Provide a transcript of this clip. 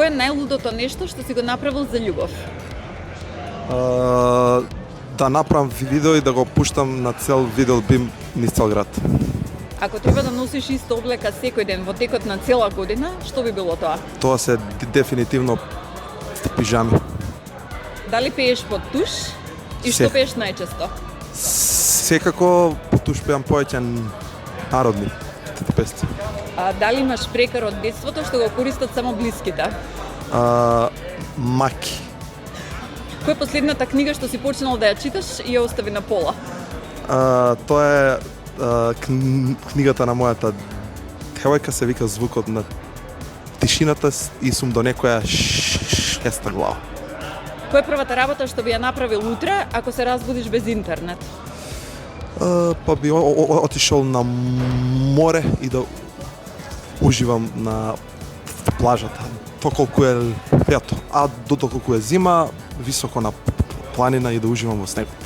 Кој е најлудото нешто што си го направил за љубов? Да направам видео и да го пуштам на цел видеоалбум низ цел град. Ако треба да носиш иста облека секој ден во текот на цела година, што би било тоа? Тоа се дефинитивно пижами. Дали пееш под туш и што пееш најчесто? Секако под туш пеам повеќе народни песни. Дали имаш прекар од детството што го користат само блиските? Маки. Кој е последната книга што си почнал да ја читаш и ја остави на пола? Тоа е книгата на мојата девојка, се вика Звукот на тишината и сум до некоја шеста глава. Која е првата работа што би ја направил утре ако се разбудиш без интернет? Па би отишол на море и да уживам на плажата. Доколку е лето, а доколку е зима, високо на планина и да уживам во снегот.